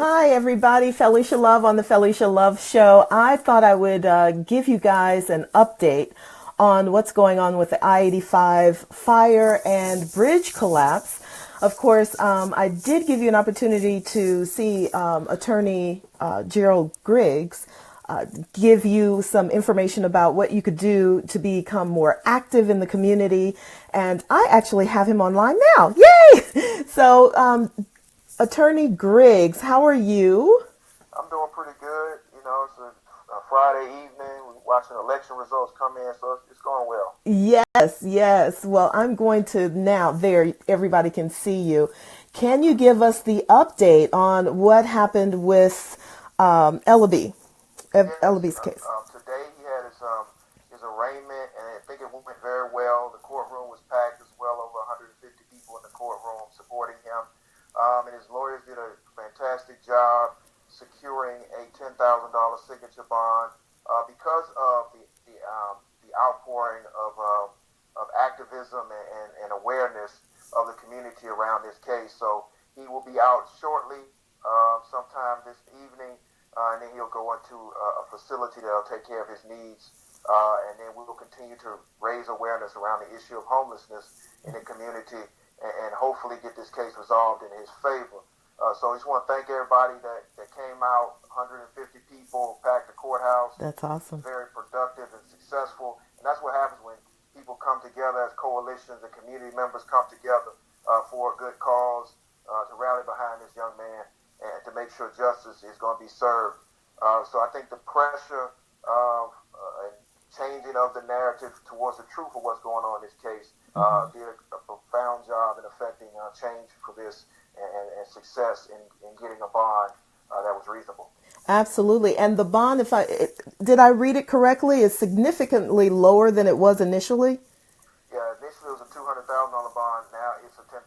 Hi, everybody. Felesha Love on the Felesha Love Show. I thought I would give you guys an update on what's going on with the I-85 fire and bridge collapse. Of course, I did give you an opportunity to see attorney Gerald Griggs give you some information about what you could do to become more active in the community. And I actually have him online now. Yay! So, Attorney Griggs, how are you? I'm doing pretty good. You know, it's a Friday evening. We're watching election results come in, so it's going well. Yes. Well, I'm going to now, there, everybody can see you. Can you give us the update on what happened with Ellaby's case? Today he had his arraignment, and I think it went very well. The courtroom was packed as well, over 150 people in the courtroom supporting him. And his lawyers did a fantastic job securing a $10,000 signature bond because of the outpouring of activism and awareness of the community around this case. So he will be out shortly, sometime this evening, and then he'll go into a facility that'll take care of his needs. And then we will continue to raise awareness around the issue of homelessness in the community, and hopefully get this case resolved in his favor. So I just want to thank everybody that came out. 150 people packed the courthouse. That's awesome. Very productive and successful. And that's what happens when people come together as coalitions and community members come together for a good cause, to rally behind this young man and to make sure justice is going to be served. So I think the pressure of changing of the narrative towards the truth of what's going on in this case did a profound job in affecting change for this and success in getting a bond that was reasonable. Absolutely. And the bond, did I read it correctly, is significantly lower than it was initially? Yeah, initially it was a $200,000 bond. Now it's a $10,000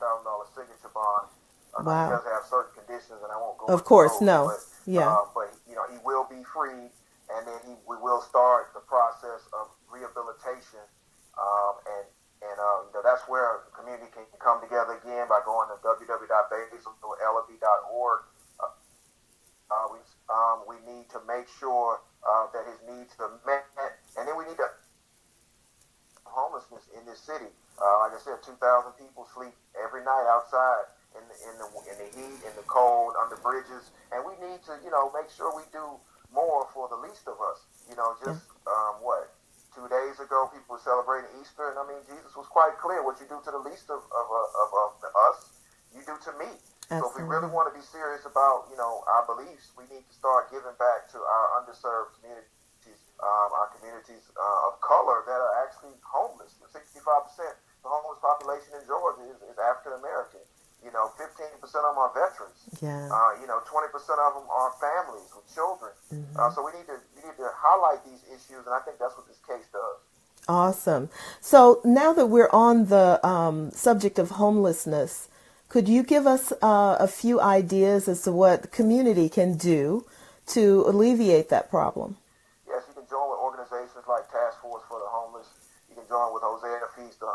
signature bond. Wow. He does have certain conditions, and I won't go into those. No. But, yeah. But he will be freed, and then we will start the process of rehabilitation, and that's where the community can come together again by going to www.basilellb.org. We need to make sure that his needs are met, and then we need to homelessness in this city. Like I said, 2,000 people sleep every night outside in the heat, in the cold, under bridges, and we need to make sure we do more for the least of us. Just 2 days ago, people were celebrating Easter, and I mean, Jesus was quite clear: what you do to the least of us, you do to me. Absolutely. So if we really want to be serious about our beliefs, we need to start giving back to our underserved communities, our communities of color that are actually homeless. 65% of the homeless population in Georgia is African American. 15% of them are veterans. Yeah. 20% of them are families with children. So we need to highlight these issues, and I think that's what this case does. Awesome. So now that we're on the subject of homelessness, could you give us a few ideas as to what the community can do to alleviate that problem? Yes, you can join with organizations like Task Force for the Homeless. You can join with Hosea Feeds the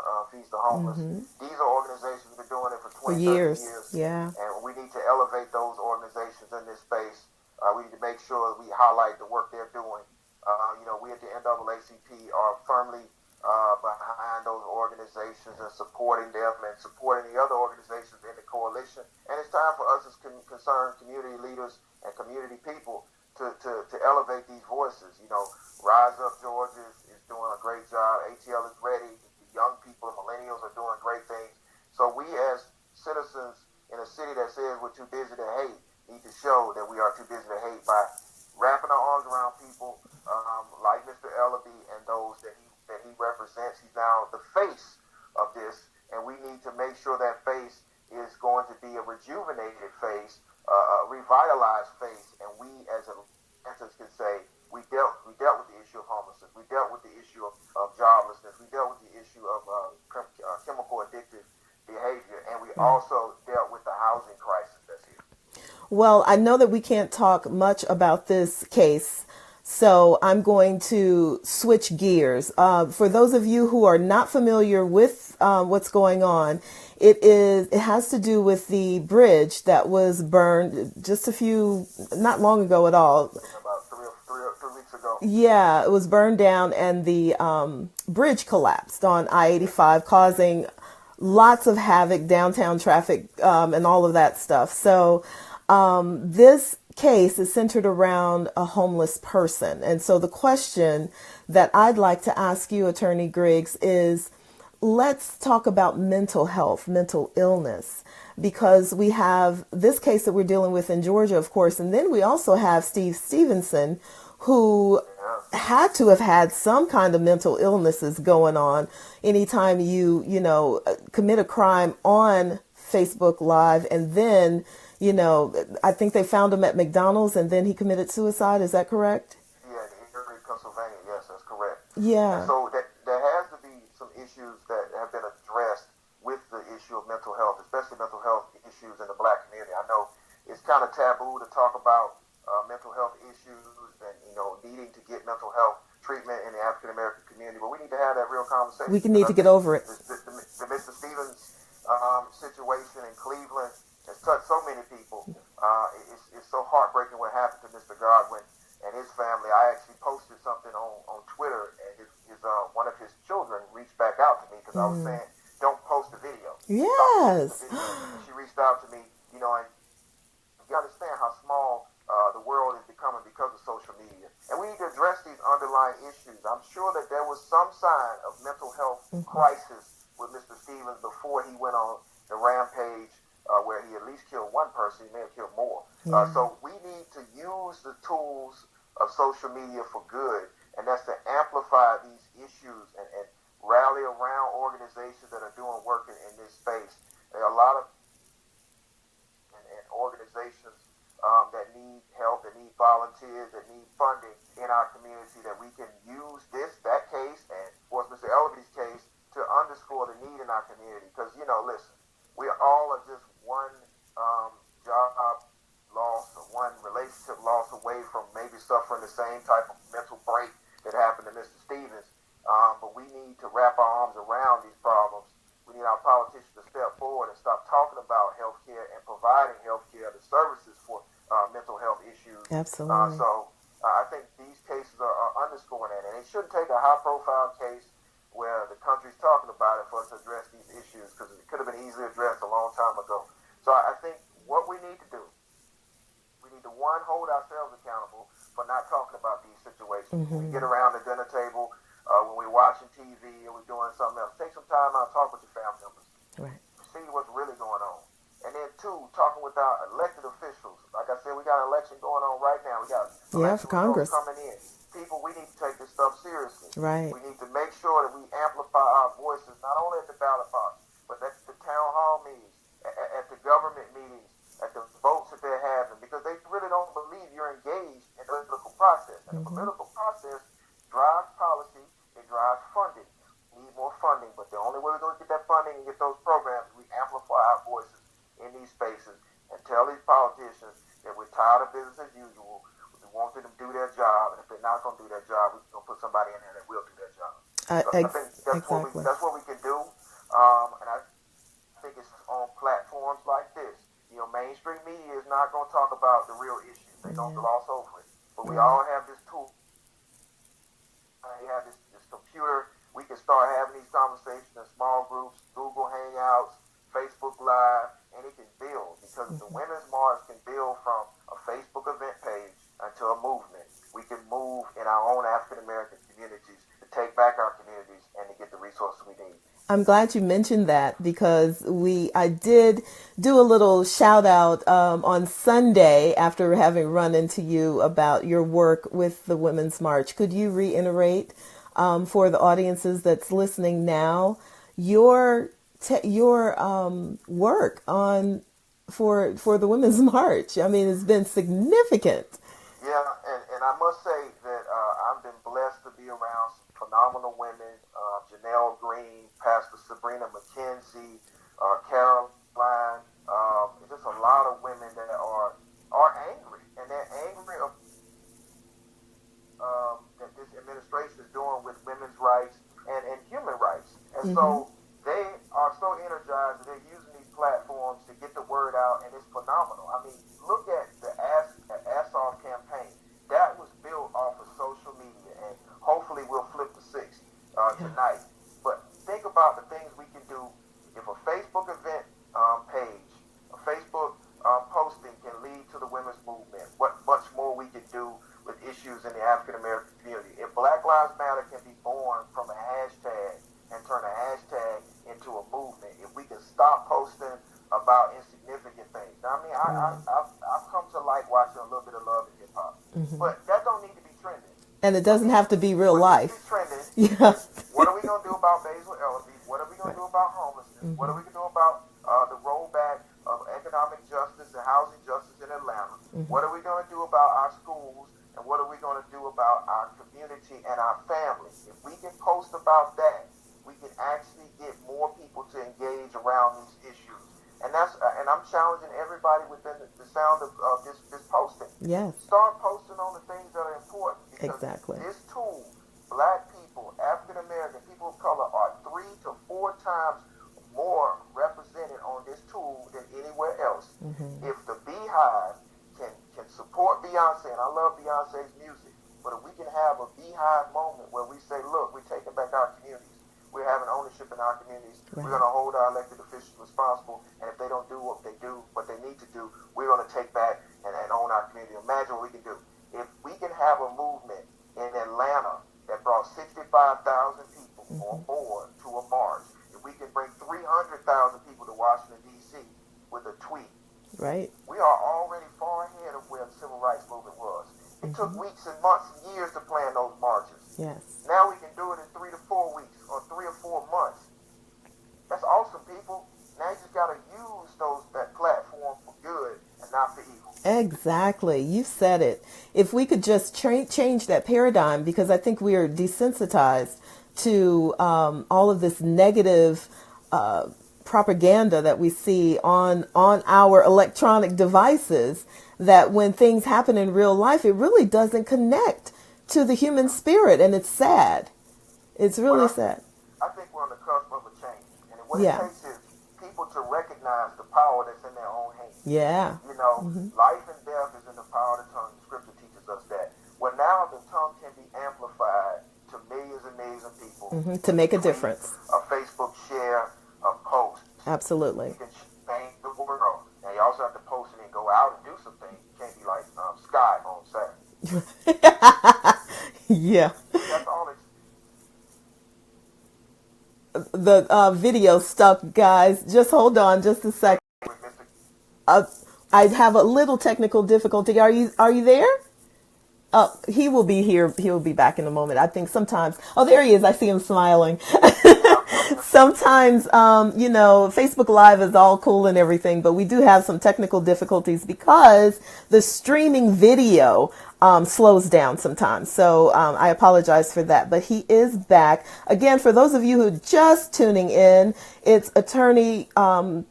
Homeless. These are organizations that have been doing it for 20, 30 years. Yeah. And we need to elevate those organizations in this space. We need to make sure we highlight the work they're doing. We at the NAACP are firmly behind those organizations and supporting them and supporting the other organizations in the coalition. And it's time for us as concerned community leaders and community people to elevate these voices. Rise Up Georgia is doing a great job. ATL is ready. The young people and millennials are doing great things. So we as citizens in a city that says we're too busy to hate need to show that we are too busy to hate by wrapping our arms around people like Mr. Ellaby and those that he represents. He's now the face of this, and we need to make sure that face is going to be a rejuvenated face, a revitalized face, and we as Atlantans can say we dealt with the issue of homelessness, we dealt with the issue of joblessness, we dealt with the issue of chemical addictive behavior, and we also dealt with the housing crisis that's here. Well, I know that we can't talk much about this case, so I'm going to switch gears. For those of you who are not familiar with what's going on. It has to do with the bridge that was burned not long ago at all. About three weeks ago. Yeah, it was burned down, and the bridge collapsed on I-85, causing lots of havoc, downtown traffic, and all of that stuff. So this case is centered around a homeless person. And so the question that I'd like to ask you, Attorney Griggs, is let's talk about mental health, mental illness, because we have this case that we're dealing with in Georgia, of course, and then we also have Steve Stevenson, who had to have had some kind of mental illnesses going on. Anytime you commit a crime on Facebook Live, and then, I think they found him at McDonald's, and then he committed suicide. Is that correct? Yeah, in Erie, Pennsylvania. Yes, that's correct. Yeah. And so there has to be some issues that have been addressed with the issue of mental health, especially mental health issues in the Black community. I know it's kind of taboo to talk about mental health issues and needing to get mental health treatment in the African American community, but we need to have that real conversation. We need to get over it. The Mr. Stevens situation in Cleveland has touched so many people. It's so heartbreaking what happened to Mr. Godwin and his family. I actually posted something on Twitter, and his one of his children reached back out to me because I was saying, don't post the video. Yes. She reached out to me, and you understand how small the world is becoming because of social media. And we need to address these underlying issues. I'm sure that there was some sign of mental health crisis with Mr. Stevens before he went on the rampage where he at least killed one person. He may have killed more. So we need to use the tools of social media for good, and that's to amplify these issues and rally around organizations that are doing work in this space. There are a lot of and organizations that need help, that need volunteers, that need funding in our community, that we can use that case, and of course Mr. Ellerby's case, to underscore the need in our community. Because, listen, we all are just one job loss or one relationship loss away from maybe suffering the same type of mental break that happened to Mr. Stevens. But we need to wrap our arms around these problems. We need our politicians to step forward and stop talking about health care and providing health care, the services for mental health issues. Absolutely. So I think these cases are underscoring that. And it shouldn't take a high-profile case where the country's talking about it for us to address these issues, because it could have been easily addressed a long time ago. So I think what we need to do, we need to, one, hold ourselves accountable for not talking about these situations. When we get around the dinner table, when we're watching TV or we're doing something else, take some time out and talk with your family members. Right. See what's really going on. And then, two, talking with our elected officials. Like I said, we got an election going on right now. We got for Congress coming in. People, we need to take this stuff seriously. Right. We need to make sure that we amplify our voices, not only at the ballot box, but at the town hall meetings, at the government meetings, at the votes that they're having, because they really don't believe you're engaged in the political process. And the political process drives policy, it drives funding. We need more funding, but the only way we're going to get that funding and get those programs is we amplify our voices in these spaces and tell these politicians that we're tired of business as usual. We want them to do their job, and if they're not going to do their job, we're going to put somebody in there that will do their job. So I think that's what we can do, and I think it's on platforms like this. Mainstream media is not going to talk about the real issues. They're going to gloss over it. But we all have this tool. We have this computer. We can start having these conversations in small groups, Google Hangouts, Facebook Live, and it can build, because the Women's March can build from a Facebook event page into a movement. We can move in our own African American communities to take back our communities and to get the resources we need. I'm glad you mentioned that, because I did do a little shout out on Sunday after having run into you about your work with the Women's March. Could you reiterate for the audiences that's listening now your work on for the Women's March? I mean, it's been significant. Yeah, and I must say that I've been blessed to be around some phenomenal women, Janelle Green, Pastor Sabrina McKenzie, Caroline. Just a lot of women that are angry, and they're angry that this administration is doing with women's rights and human rights. And so they can do, if a Facebook event page, a Facebook posting can lead to the women's movement, what much more we can do with issues in the African American community. If Black Lives Matter can be born from a hashtag and turn a hashtag into a movement, if we can stop posting about insignificant things. Now, I mean, I've come to like watching a little bit of Love and Hip Hop, but that don't need to be trending. And it doesn't have to be real life. Trending. Yeah. What are we going to do about Basil Ellerby? What are we going to do about homelessness? What are we going to do about the rollback of economic justice and housing justice in Atlanta? What are we going to do about our schools? And what are we going to do about our community and our families? If we can post about that, we can actually get more people to engage around these issues. And I'm challenging everybody within the sound of this posting. Yes. Start posting on the things that are important. Because exactly. This tool, Black people, African American, people of color are 3 to 4 times more represented on this tool than anywhere else. If the Beehive can support Beyonce, and I love Beyonce's music, but if we can have a Beehive moment where we say, look, we're taking back our communities, we're having ownership in our communities, we're going to hold our elected officials responsible, and if they don't do what they need to do, we're going to take back and own our community. Imagine what we can do. If we can have a movement in Atlanta that brought 65,000 people on board to a march, if we can bring 300,000 people to Washington, D.C. with a tweet, right? We are already far ahead of where the civil rights movement was. It took weeks and months and years to plan those marches. Yes. Now we can do it in 3 to 4 weeks or 3 or 4 months. That's awesome, people. Now you just got to use that platform for good and not for evil. Exactly. You said it. If we could just change that paradigm, because I think we are desensitized to all of this negative propaganda that we see on our electronic devices, that when things happen in real life, it really doesn't connect to the human spirit, and it's sad. It's really sad. I think we're on the cusp of a change, and what it takes is people to recognize the power that's in their own hands. Yeah. You know, life and death is in the power of the tongue. The scripture teaches us that. Well, now the tongue can be amplified to millions and millions of people. To make a difference. A Facebook share, a post. Absolutely. You can change the world. Now, you also have to post it and go out and do some things. You can't be like Sky on Saturday. Yeah. That's all it's. The video stuck, guys. Just hold on just a second. I have a little technical difficulty. Are you there? He will be here. He'll be back in a moment. I think sometimes. Oh, there he is. I see him smiling. Sometimes, Facebook Live is all cool and everything, but we do have some technical difficulties because the streaming video slows down sometimes. So I apologize for that. But he is back. Again, for those of you who are just tuning in, it's attorney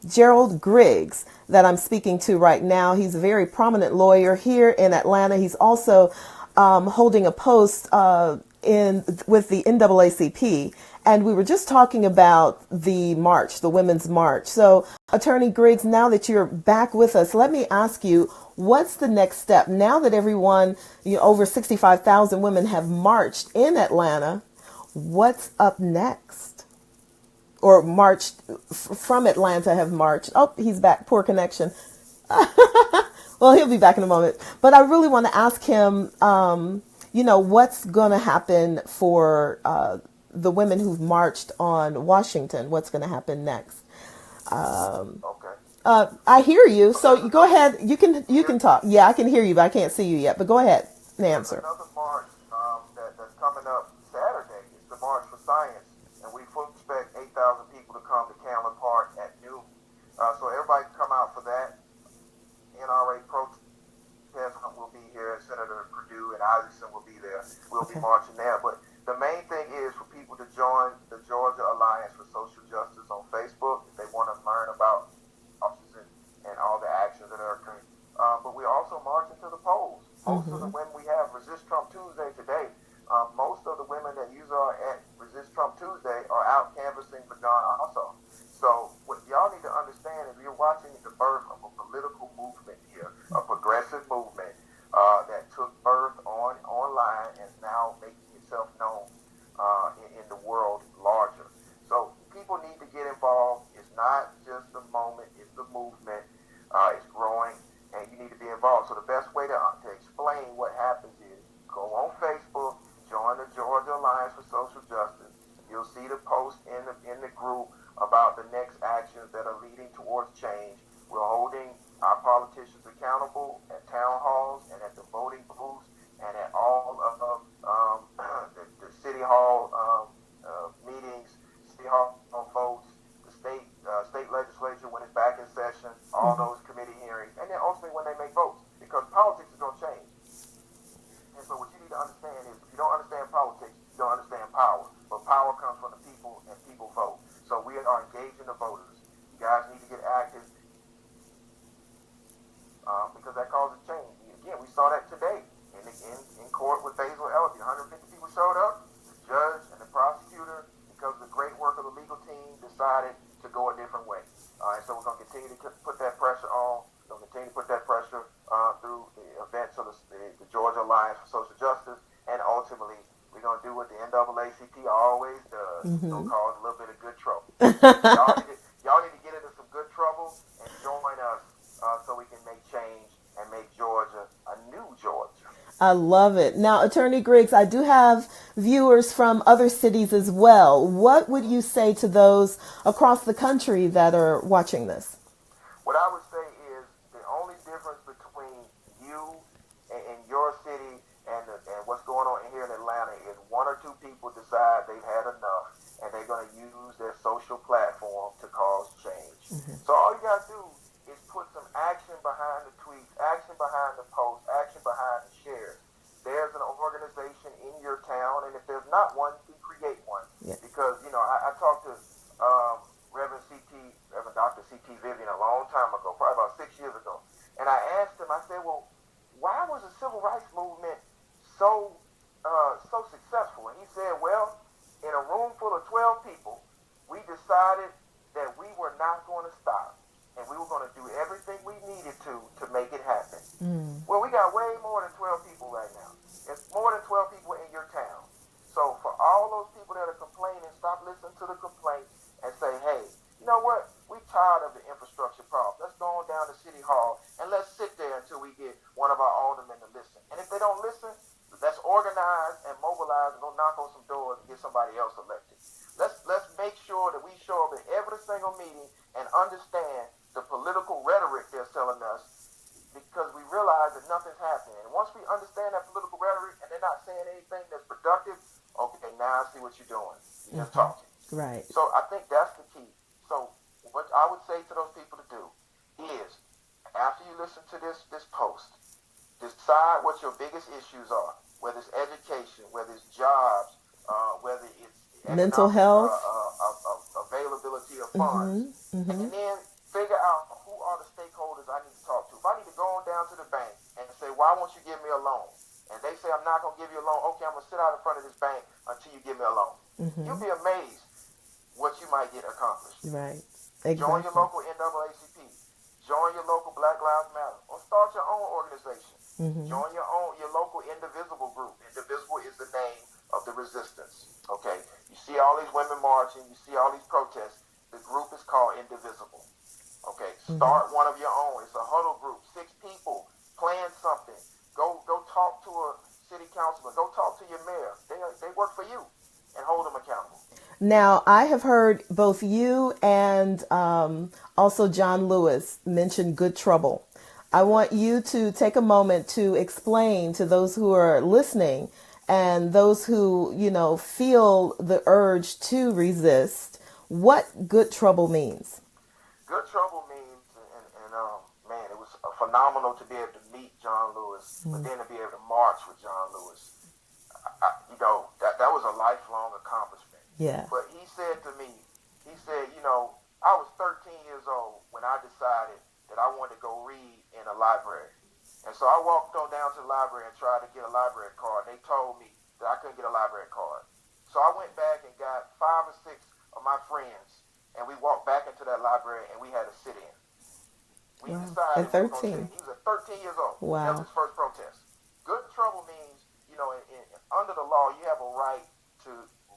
Gerald Griggs that I'm speaking to right now. He's a very prominent lawyer here in Atlanta. He's also holding a post with the NAACP. And we were just talking about the march, the Women's March. So, Attorney Griggs, now that you're back with us, let me ask you, what's the next step? Now that everyone, over 65,000 women have marched in Atlanta, what's up next? Or marched from Atlanta, have marched. Oh, he's back. Poor connection. Well, he'll be back in a moment. But I really want to ask him, what's going to happen for the women who've marched on Washington? What's going to happen next? Okay. I hear you. So you go ahead. You can talk. Yeah, I can hear you, but I can't see you yet. But go ahead and answer. Another march that's coming up Saturday is the March for Science, and we fully expect 8,000 people to come to Canlan Park at noon. So everybody can come out for that. NRA protest will be here. Senator Perdue and Isaacson will be there. We'll be marching there. But the main thing is for people to join the Georgia Alliance for Social Justice on Facebook if they want to learn about offices and all the actions that are occurring. But we're also marching to the polls. Most of the women we have Resist Trump Tuesday today, most of the women that use our at Resist Trump Tuesday are out canvassing for John also. So what y'all need to understand is you're watching the birth of a political movement here, a progressive movement that took birth online and is now making itself known in the world larger. So people need to get involved. next actions that are leading towards change. We're holding our politicians accountable at town halls and at the voting booths and at all of the city hall meetings, city hall votes, the state legislature when it's back in session, all those committee hearings, and then ultimately when they make votes, because politics is going to change. And so what you need to understand is, if you don't understand politics, you don't understand power. But power comes from the people, and people vote. So we are engaging the voters. You guys need to get active because that causes change. Again, we saw that today in court with Basil Elliott. 150 people showed up. The judge and the prosecutor, because of the great work of the legal team, decided to go a different way. And so we're going to continue to put that pressure on. We're going to continue to put that pressure through the events of the Georgia Alliance for Social Justice, and ultimately we're going to do what the NAACP always does. It's going to cause a little bit of good trouble. y'all need to get into some good trouble and join us so we can make change and make Georgia a new Georgia. I love it. Now, Attorney Griggs, I do have viewers from other cities as well. What would you say to those across the country that are watching this? What I would say is the only difference between you and your city and what's going on here in Atlanta is one or two people decide they've had enough and they're going to use their social platform to cause change. So all you got to do is put some action behind the tweets, action behind the posts, action behind the shares. There's an organization in your town, and if there's not one, you create one. Yeah. Because, I talked to Reverend Dr. C.T. Vivian a long time ago, probably about 6 years ago, and I asked him, I said, well, why was the civil rights movement so successful? And he said, well, in a room full of 12 people, we decided that we were not going to stop. And we were going to do everything we needed to make it happen. Well, we got way more than 12 people right now. It's more than 12 people in your town. So for all those people that are complaining, stop listening to the complaints and say, hey, you know what? We're tired of the infrastructure problem. Let's go on down to City Hall and let's sit there until we get one of our aldermen to listen. And if they don't listen, let's organize and mobilize and go knock on some doors and get somebody else elected. Let's make sure that we show up at every single meeting and understand the political rhetoric they're selling us, because we realize that nothing's happening. And once we understand that political rhetoric and they're not saying anything that's productive, okay, now I see what you're doing. You're just talking. Right. So I think that's the key. So what I would say to those people to do is, after you listen to this post, decide what your biggest issues are, whether it's education, whether it's jobs, whether it's mental health, availability of funds, and then figure out who are the stakeholders I need to talk to. If I need to go on down to the bank and say, why won't you give me a loan? And they say, I'm not going to give you a loan. Okay, I'm going to sit out in front of this bank until you give me a loan. You'll be amazed what you might get accomplished. Right. Exactly. Join your local NAACP. Join your local Black Lives Matter. Or start your own organization. Join your local Indivisible group. Indivisible is the name of the resistance. Okay? You see all these women marching. You see all these protests. The group is called Indivisible. Okay, start one of your own. It's a huddle group, 6 people, plan something. Go talk to a city councilman. Go talk to your mayor. They work for you, and hold them accountable. Now, I have heard both you and also John Lewis mention good trouble. I want you to take a moment to explain to those who are listening and those who, feel the urge to resist what good trouble means. Good trouble means, and man, it was phenomenal to be able to meet John Lewis, but then to be able to march with John Lewis. That was a lifelong accomplishment. Yeah. But he said to me, I was 13 years old when I decided that I wanted to go read in a library. And so I walked on down to the library and tried to get a library card. They told me that I couldn't get a library card. So I went back and got 5 or 6 of my friends, and we walked back into that library, and we had a sit-in. We decided. At 13. He was at 13 years old. Wow. That was his first protest. Good trouble means, under the law, you have a right to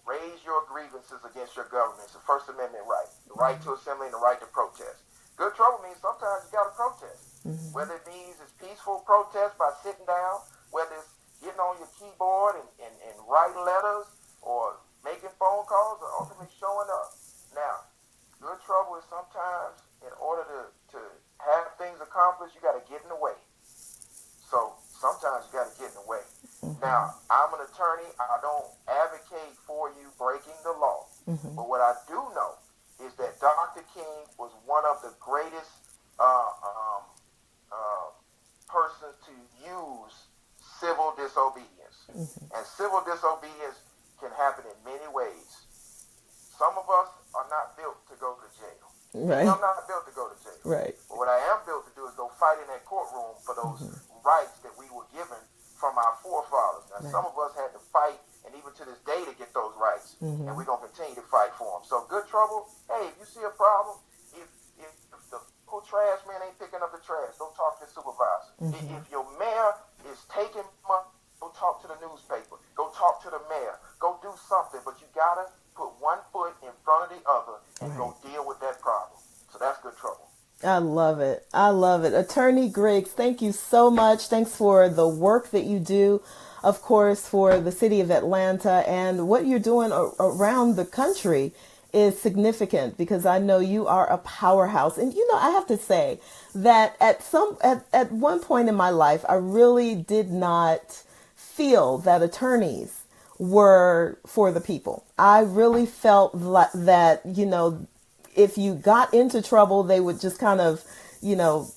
raise your grievances against your government. It's a First Amendment right. The right to assembly and the right to protest. Good trouble means sometimes you got to protest. Whether it means it's peaceful protest by sitting down, whether it's getting on your keyboard and writing letters, or making phone calls, or ultimately showing up. Now, good trouble is sometimes in order to have things accomplished, you got to get in the way. So sometimes you got to get in the way. Now, I'm an attorney. I don't advocate for you breaking the law. But what I do know is that Dr. King was one of the greatest persons to use civil disobedience. And civil disobedience can happen in many ways. Some of us are not built to go to jail. Right. I'm not built to go to jail. Right. But what I am built to do is go fight in that courtroom for those rights that we were given from our forefathers. Now, some of us had to fight, and even to this day, to get those rights. And we're going to continue to fight for them. So, good trouble, hey, if you see a problem, if the whole trash man ain't picking up the trash, go talk to the supervisor. If your mayor is taking money, go talk to the newspaper. Go talk to the mayor. Go do something. But you got to put one foot in front of the other and go deal with that problem. So that's good trouble. I love it. I love it. Attorney Griggs, thank you so much. Thanks for the work that you do, of course, for the city of Atlanta, and what you're doing around the country is significant, because I know you are a powerhouse. And, you know, I have to say that at one point in my life, I really did not feel that attorneys were for the people. I really felt that, you know, if you got into trouble, they would just kind of, you know,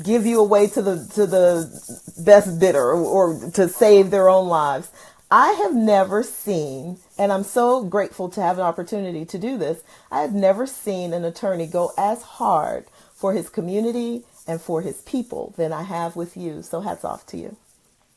give you away to the best bidder, or to save their own lives. I have never seen, and I'm so grateful to have an opportunity to do this, I have never seen an attorney go as hard for his community and for his people than I have with you. So hats off to you.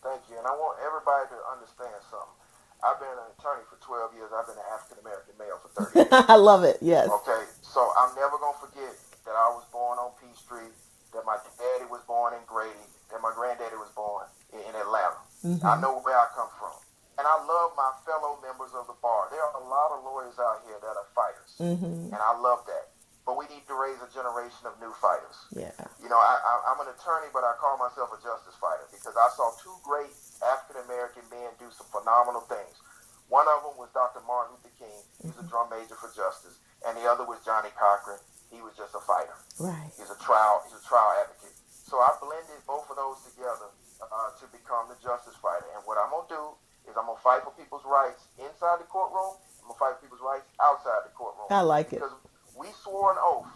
Thank you. And I want everybody to understand something. I've been an attorney for 12 years. I've been an African-American male for 30 years. I love it. Yes. Okay. So I'm never going to forget that I was born on Peachtree, that my daddy was born in Grady, that my granddaddy was born in Atlanta. I know where I come from. And I love my fellow members of the bar. There are a lot of lawyers out here that are fighters. And I love that. But we need to raise a generation of new fighters. Yeah. You know, I'm an attorney, but I call myself a justice fighter, because I saw two great African-American men do some phenomenal things. One of them was Dr. Martin Luther King. He's a drum major for justice. And the other was Johnny Cochran. He was just a fighter. Right. He's a trial advocate. So I blended both of those together to become the justice fighter. And what I'm going to do is I'm going to fight for people's rights inside the courtroom. I'm going to fight for people's rights outside the courtroom. I like it. Because we swore an oath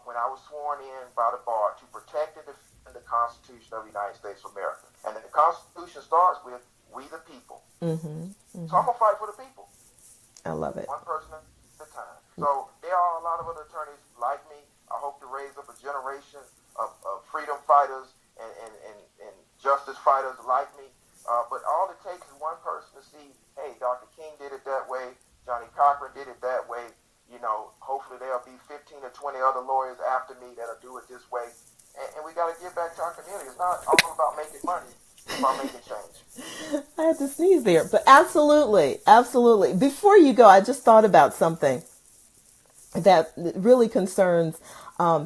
when I was sworn in by the bar to protect and defend the Constitution of the United States of America. And the Constitution starts with we the people. So I'm going to fight for the people. I love it. One person at a time. So there are a lot of other attorneys like me. I hope to raise up a generation of freedom fighters and justice fighters like me. But all it takes is one person to see, hey, Dr. King did it that way. Johnny Cochran did it that way. You know, hopefully there'll be 15 or 20 other lawyers after me that'll do it this way. And we got to give back to our community. It's not all about making money. It's about making change. I had to sneeze there, but absolutely, absolutely. Before you go, I just thought about something that really concerns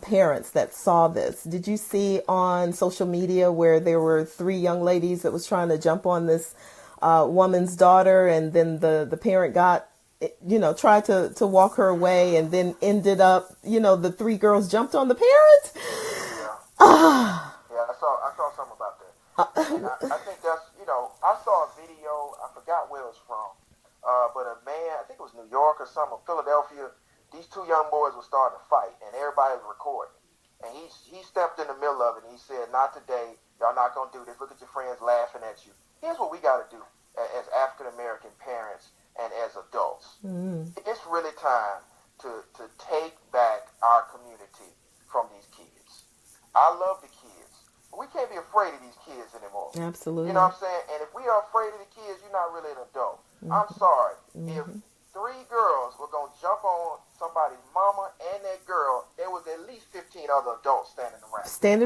parents that saw this. Did you see on social media where there were 3 young ladies that was trying to jump on this woman's daughter, and then the parent got, you know, tried to walk her away, and then ended up, you know, the 3 girls jumped on the parent? Yeah, I saw something about that. And I think that's, you know, I saw a video, I forgot where it was from, but a man, I think it was New York or something, Philadelphia, these 2 young boys were starting to fight, and everybody was recording. And he stepped in the middle of it, and he said, not today, y'all not going to do this, look at your friends laughing at you. Here's what we got to do as African-American parents and as adults. It's really time to take back our community from these kids. I love the kids, but we can't be afraid of these kids anymore. Absolutely. You know what I'm saying? And if we are afraid of the kids, you're not really an adult. I'm sorry. If 3 girls were going to jump on somebody's mama and that girl, there was at least 15 other adults standing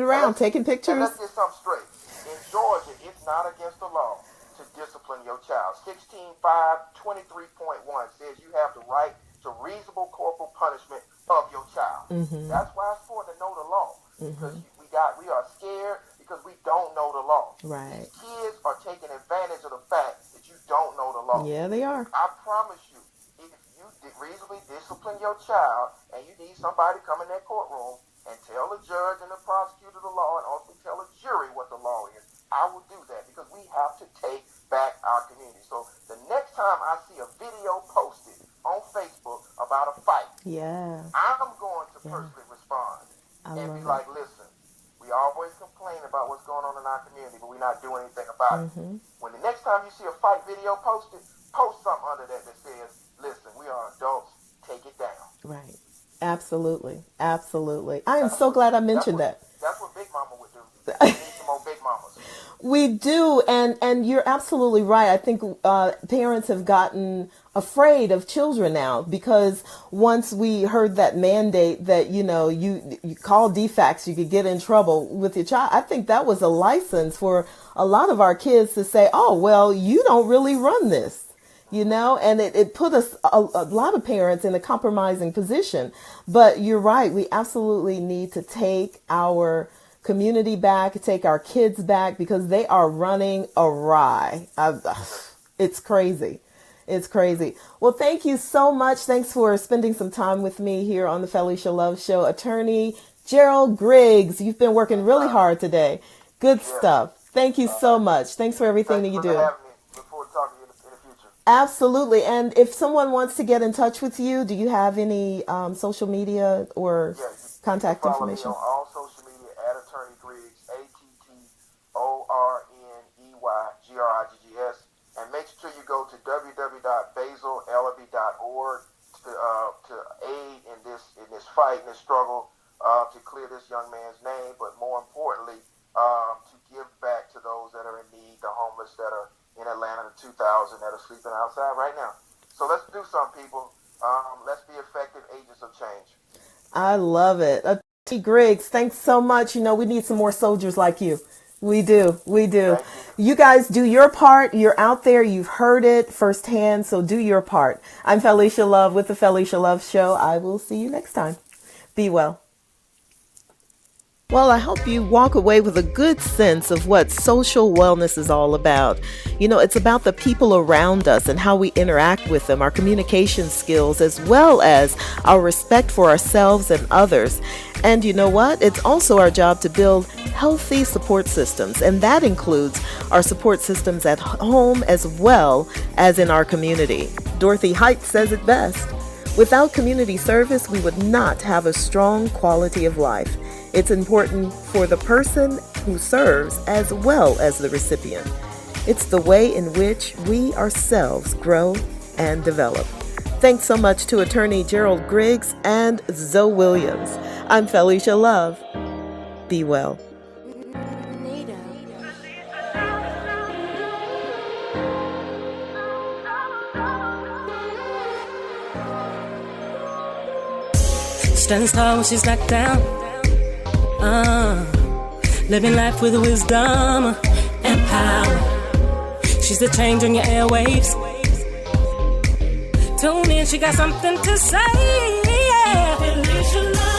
around. Taking pictures. And let's get something straight. In Georgia, it's not against the law to discipline your child. 16.523.1 says you have the right to reasonable corporal punishment of your child. That's why it's important to know the law. Because we are scared because we don't know the law. Right. These kids are taking advantage of the fact that you don't know the law. Yeah, they are. I promise you, if you reasonably discipline your child, and you need somebody to come in that courtroom and tell the judge and the prosecutor the law and ultimately tell a jury what the law is, I will do that because we have to take back our community. So the next time I see a video posted on Facebook about a fight, I'm going to personally respond and be like, listen, we always complain about what's going on in our community, but we're not doing anything about it. When the next time you see a fight video posted, post something under that says, listen, we are adults, take it down. Right. Absolutely. Absolutely. I am so glad I mentioned that. That's what Big Mama would do. We need some more Big Mamas. We do, and you're absolutely right. I think parents have gotten afraid of children now because once we heard that mandate that, you know, you call DFACS, you could get in trouble with your child. I think that was a license for a lot of our kids to say, oh, well, you don't really run this. You know, and it put us, a lot of parents in a compromising position. But you're right. We absolutely need to take our community back, take our kids back because they are running awry. It's crazy. It's crazy. Well, thank you so much. Thanks for spending some time with me here on the Felesha Love Show. Attorney Gerald Griggs, you've been working really hard today. Good stuff. Thank you so much. Thanks for everything that you do. Look forward to talking to you in the future. Absolutely. And if someone wants to get in touch with you, do you have any social media or contact information? Follow me on all social media at Attorney Griggs, ATTORNEYGRIGGS. And make sure you go to www.basilelaby.org to aid in this fight, in this struggle to clear this young man's name, but more importantly, to give back to those that are in need, the homeless that are in Atlanta, the 2,000 that are sleeping outside right now. So let's do something, people. Let's be effective agents of change. I love it. Attorney Griggs, thanks so much. You know, we need some more soldiers like you. We do. We do. You guys do your part. You're out there. You've heard it firsthand. So do your part. I'm Felesha Love with the Felesha Love Show. I will see you next time. Be well. Well, I hope you walk away with a good sense of what social wellness is all about. You know, it's about the people around us and how we interact with them, our communication skills, as well as our respect for ourselves and others. And you know what? It's also our job to build healthy support systems, and that includes our support systems at home as well as in our community. Dorothy Height says it best. Without community service, we would not have a strong quality of life. It's important for the person who serves as well as the recipient. It's the way in which we ourselves grow and develop. Thanks so much to Attorney Gerald Griggs and Zoe Williams. I'm Felesha Love. Be well. Standing tall when she's knocked down. Living life with wisdom and power. She's the change on your airwaves. Tune in, she got something to say. Yeah. Felesha Love.